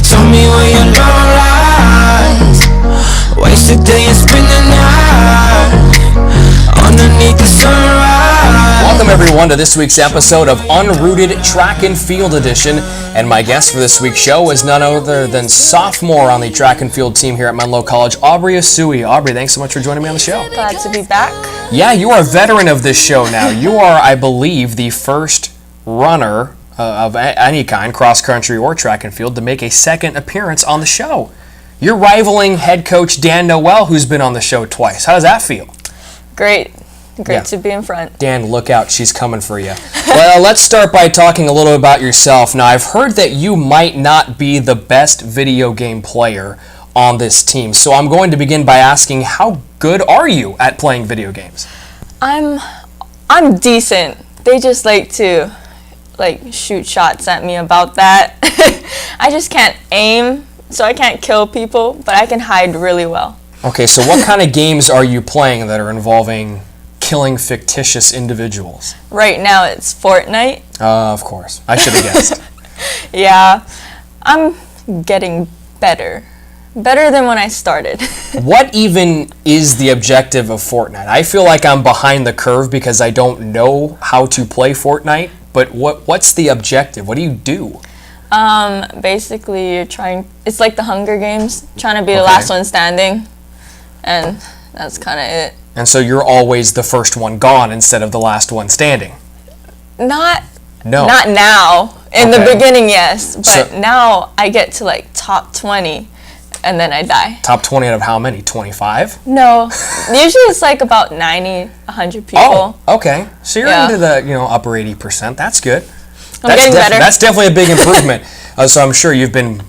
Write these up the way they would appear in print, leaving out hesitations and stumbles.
told me when your love lies, waste a day and spend the night underneath the sunrise. Welcome everyone to this week's episode of Unrooted Track and Field Edition, and my guest for this week's show is none other than sophomore on the track and field team here at Menlo College, Aubrie Usui. Aubrie, thanks so much for joining me on the show. Glad to be back. Yeah, you are a veteran of this show now. You are, I believe, the first runner of any kind, cross country or track and field, to make a second appearance on the show. You're rivaling head coach Dan Noel, who's been on the show twice. How does that feel? Great to be in front. Dan, look out, she's coming for you. Well, let's start by talking a little about yourself. Now, I've heard that you might not be the best video game player on this team, so I'm going to begin by asking, how good are you at playing video games? I'm decent. They just like to shoot shots at me about that. I just can't aim, so I can't kill people, but I can hide really well. Okay, so what kind of games are you playing that are involving killing fictitious individuals? Right now it's Fortnite. Of course. I should have guessed. Yeah, I'm getting better than when I started. What even is the objective of Fortnite? I feel like I'm behind the curve because I don't know how to play Fortnite, but what's the objective? What do you do? Basically it's like the Hunger Games, trying to be the last one standing, and that's kind of it. And so you're always the first one gone instead of the last one standing? Not now. In the beginning, yes, but now I get to top 20, and then I die. Top 20 out of how many? 25? No, usually it's about 90, 100 people. Oh, okay. So you're into the upper 80%. That's good. I'm getting better. That's definitely a big improvement. So I'm sure you've been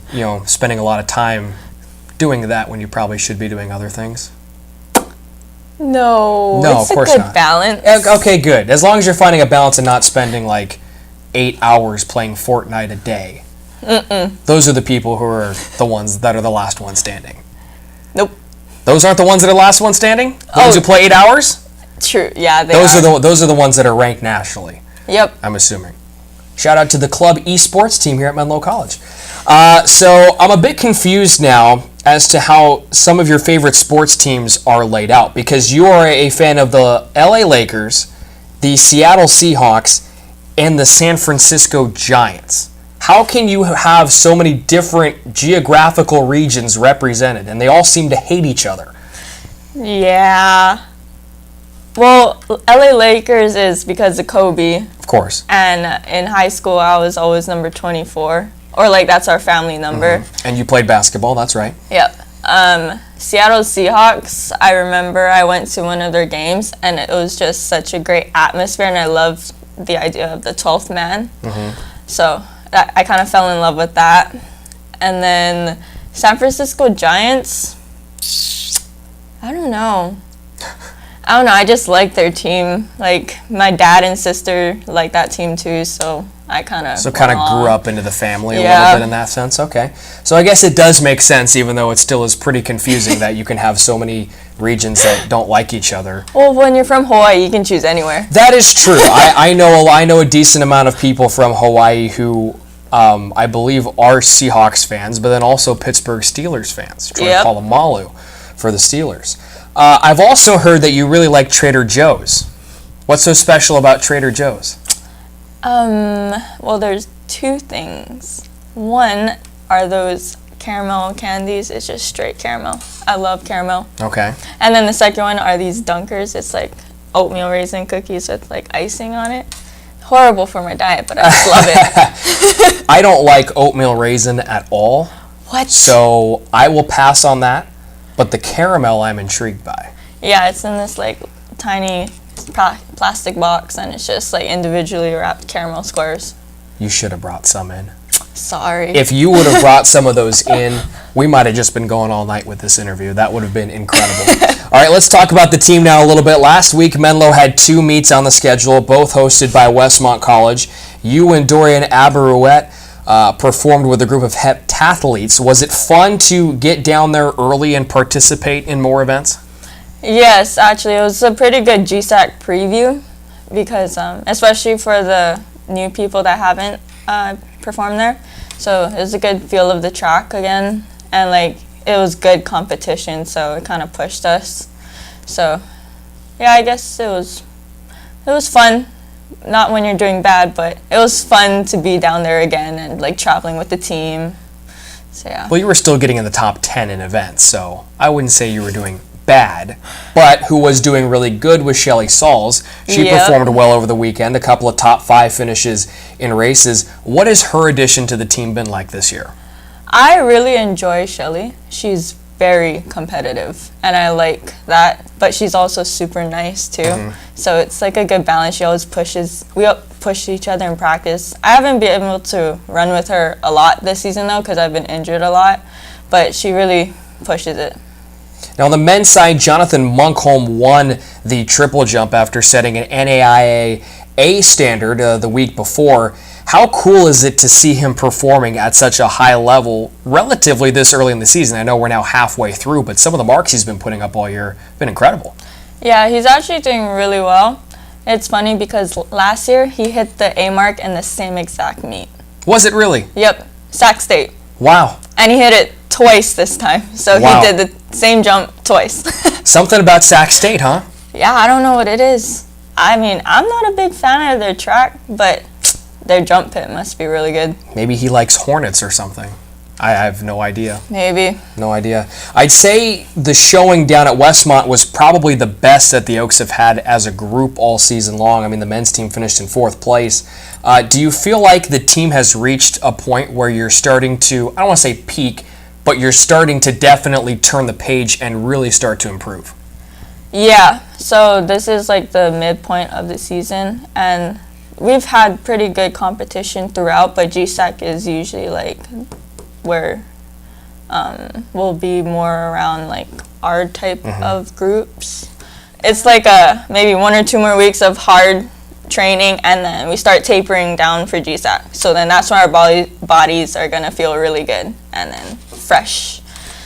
spending a lot of time doing that when you probably should be doing other things. No, of course a good not. balance. Okay, good. As long as you're finding a balance and not spending 8 hours playing Fortnite a day. Those are the people who are the ones that are the last one standing. Nope. Those aren't the ones that are the last one standing? The ones who play 8 hours? True, yeah, Those are the ones that are ranked nationally. Yep. I'm assuming. Shout out to the club esports team here at Menlo College. So I'm a bit confused now as to how some of your favorite sports teams are laid out, because you are a fan of the LA Lakers, the Seattle Seahawks, and the San Francisco Giants. How can you have so many different geographical regions represented, and they all seem to hate each other? Yeah. Well, LA Lakers is because of Kobe. Of course. And in high school, I was always number 24. Or that's our family number. Mm-hmm. And you played basketball, that's right. Yep. Seattle Seahawks, I remember I went to one of their games, and it was just such a great atmosphere, and I loved the idea of the 12th man. Mm-hmm. So I kind of fell in love with that. And then San Francisco Giants, I don't know, I just like their team. My dad and sister like that team too, so I kind of grew up into the family a little bit in that sense. Okay. So I guess it does make sense, even though it still is pretty confusing that you can have so many regions that don't like each other. Well, when you're from Hawaii, you can choose anywhere. That is true. I know a decent amount of people from Hawaii who I believe are Seahawks fans, but then also Pittsburgh Steelers fans. Troy Polamalu for the Steelers. I've also heard that you really like Trader Joe's. What's so special about Trader Joe's? Well, there's two things. One are those caramel candies. It's just straight caramel. I love caramel. Okay. And then the second one are these Dunkers. It's oatmeal raisin cookies with icing on it. Horrible for my diet, but I just love it. I don't like oatmeal raisin at all. What? So I will pass on that. But the caramel I'm intrigued by. Yeah, it's in this tiny plastic box, and it's just individually wrapped caramel squares. You should have brought some in. Sorry. If you would have brought some of those in, we might have just been going all night with this interview. That would have been incredible. All right, let's talk about the team now a little bit. Last week, Menlo had 2 meets on the schedule, both hosted by Westmont College. You and Dorian Abarouet performed with a group of heptathletes. Was it fun to get down there early and participate in more events? Yes, actually, it was a pretty good GSAC preview because, especially for the new people that haven't performed there. So it was a good feel of the track again, and like it was good competition, so it kind of pushed us. So yeah, I guess it was fun. Not when you're doing bad, but it was fun to be down there again and like traveling with the team. So yeah. Well, you were still getting in the top 10 in events, so I wouldn't say you were doing bad. But who was doing really good was Shelly Sauls. She performed well over the weekend, a couple of top 5 finishes in races. What has her addition to the team been like this year? I really enjoy Shelly. She's very competitive, and I like that, but she's also super nice too. So it's like a good balance. She always we push each other in practice. I haven't been able to run with her a lot this season though, because I've been injured a lot, but she really pushes it. Now on the men's side, Jonathan Munkholm won the triple jump after setting an NAIA A standard the week before. How cool is it to see him performing at such a high level relatively this early in the season? I know we're now halfway through, but some of the marks he's been putting up all year have been incredible. Yeah, he's actually doing really well. It's funny because last year he hit the A mark in the same exact meet. Was it really? Yep, Sac State. Wow. And he hit it twice this time, so Wow. he did the same jump twice. Something about Sac State, huh? Yeah, I don't know what it is. I mean, I'm not a big fan of their track, but their jump pit must be really good. Maybe he likes hornets or something. I have no idea. Maybe. No idea. I'd say the showing down at Westmont was probably the best that the Oaks have had as a group all season long. I mean, the men's team finished in 4th place. Do you feel like the team has reached a point where you're starting to, I don't want to say peak, but you're starting to definitely turn the page and really start to improve? Yeah, so this is like the midpoint of the season, and we've had pretty good competition throughout, but GSAC is usually like where we'll be more around like our type of groups. It's like maybe 1 or 2 more weeks of hard training, and then we start tapering down for GSAC. So then that's when our bodies are going to feel really good and then fresh.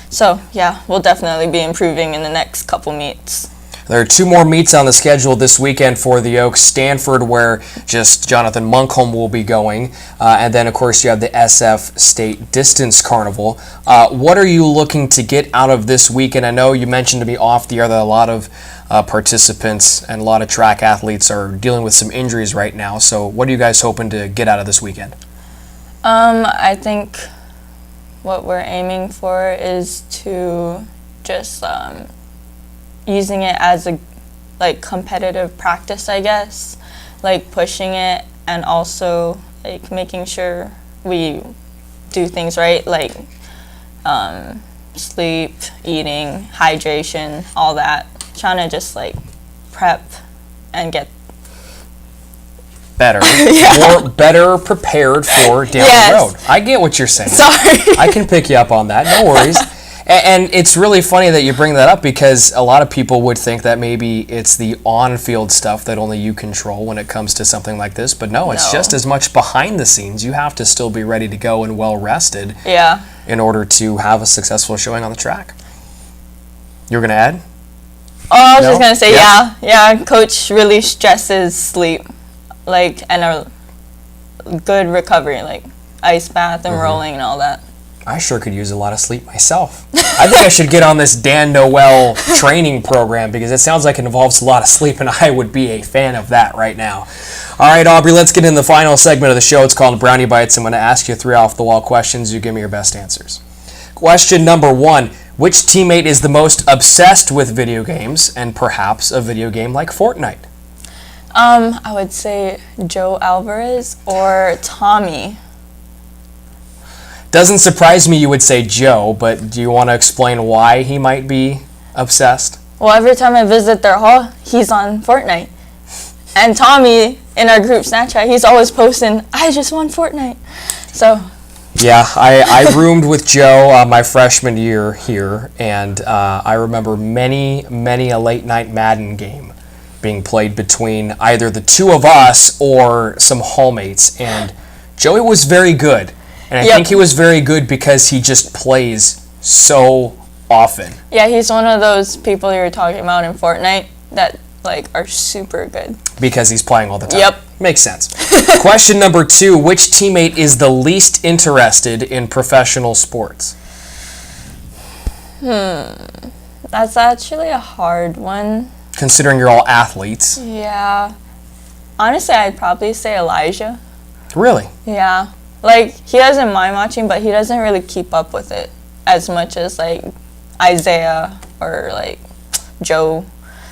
So yeah, we'll definitely be improving in the next couple meets. There are 2 more meets on the schedule this weekend for the Oaks. Stanford, where just Jonathan Munkholm will be going. And then, of course, you have the SF State Distance Carnival. What are you looking to get out of this weekend? I know you mentioned to me off the air that a lot of participants and a lot of track athletes are dealing with some injuries right now. So what are you guys hoping to get out of this weekend? I think what we're aiming for is to just using it as a like competitive practice, I guess, like pushing it, and also like making sure we do things right, like sleep, eating, hydration, all that. Trying to just like prep and get better, more better prepared for down the road. I get what you're saying. Sorry. I can pick you up on that. No worries. And it's really funny that you bring that up, because a lot of people would think that maybe it's the on-field stuff that only you control when it comes to something like this. But no, it's just as much behind the scenes. You have to still be ready to go and well-rested in order to have a successful showing on the track. You were going to add? Oh, I was just going to say, yeah. Coach really stresses sleep, like, and a good recovery, like ice bath and rolling and all that. I sure could use a lot of sleep myself. I think I should get on this Dan Noel training program, because it sounds like it involves a lot of sleep, and I would be a fan of that right now. All right, Aubrie, let's get in the final segment of the show. It's called Brownie Bites. I'm going to ask you 3 off-the-wall questions. You give me your best answers. Question number 1. Which teammate is the most obsessed with video games, and perhaps a video game like Fortnite? I would say Joe Alvarez or Tommy. Doesn't surprise me you would say Joe, but do you want to explain why he might be obsessed? Well, every time I visit their hall, he's on Fortnite. And Tommy, in our group Snapchat, he's always posting, I just won Fortnite. So. Yeah, I roomed with Joe my freshman year here, and I remember many a late-night Madden game being played between either the 2 of us or some hallmates, and Joey was very good. And I think he was very good because he just plays so often. Yeah, he's one of those people you were talking about in Fortnite that like are super good. Because he's playing all the time. Yep. Makes sense. Question number 2, which teammate is the least interested in professional sports? That's actually a hard one. Considering you're all athletes. Yeah. Honestly, I'd probably say Elijah. Really? Yeah. Like, he doesn't mind watching, but he doesn't really keep up with it as much as, like, Isaiah or, like, Joe.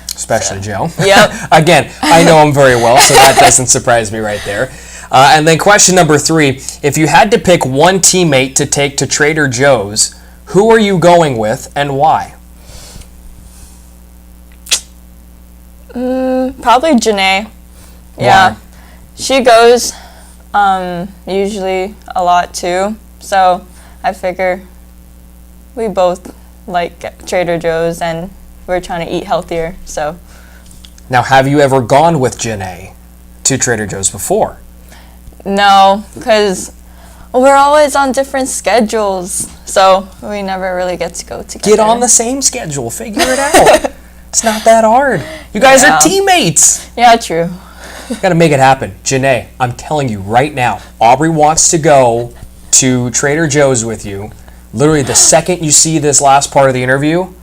Especially Joe. Yep. Again, I know him very well, so that doesn't surprise me right there. And then question number 3, if you had to pick one teammate to take to Trader Joe's, who are you going with and why? Probably Janae. Yeah. Why? She goes usually a lot too. So I figure we both like Trader Joe's and we're trying to eat healthier. So Now, have you ever gone with Janae to Trader Joe's before? no, because we're always on different schedules. So we never really get to go together. Get on the same schedule. Figure it out. It's not that hard. You guys Yeah. are teammates. Yeah, true. Got to make it happen. Janae, I'm telling you right now, Aubrie wants to go to Trader Joe's with you. Literally, the second you see this last part of the interview,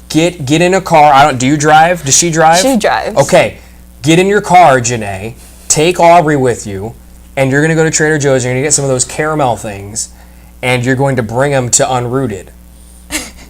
get in a car. Do you drive? Does she drive? She drives. Okay. Get in your car, Janae. Take Aubrie with you, and you're going to go to Trader Joe's. You're going to get some of those caramel things, and you're going to bring them to Unrooted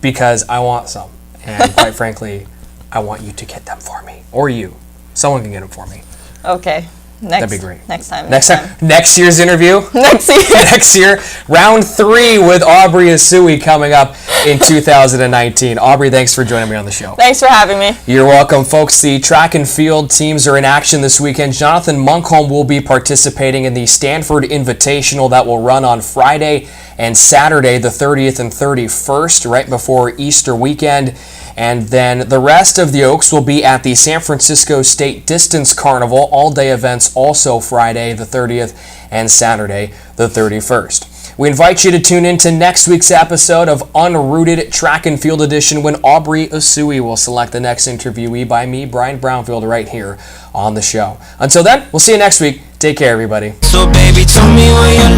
because I want some. And quite frankly, I want you to get them for me. Or you. Someone can get them for me. Okay. That'd be great. Next time. Next year's interview? Next year. Next year. Round 3 with Aubrie Usui coming up in 2019. Aubrie, thanks for joining me on the show. Thanks for having me. You're welcome, folks. The track and field teams are in action this weekend. Jonathan Munkholm will be participating in the Stanford Invitational that will run on Friday and Saturday, the 30th and 31st, right before Easter weekend. And then the rest of the Oaks will be at the San Francisco State Distance Carnival, all-day events also Friday the 30th and Saturday the 31st. We invite you to tune in to next week's episode of Unrooted Track and Field Edition when Aubrie Usui will select the next interviewee by me, Brian Brownfield, right here on the show. Until then, we'll see you next week. Take care, everybody. So baby, tell me where you're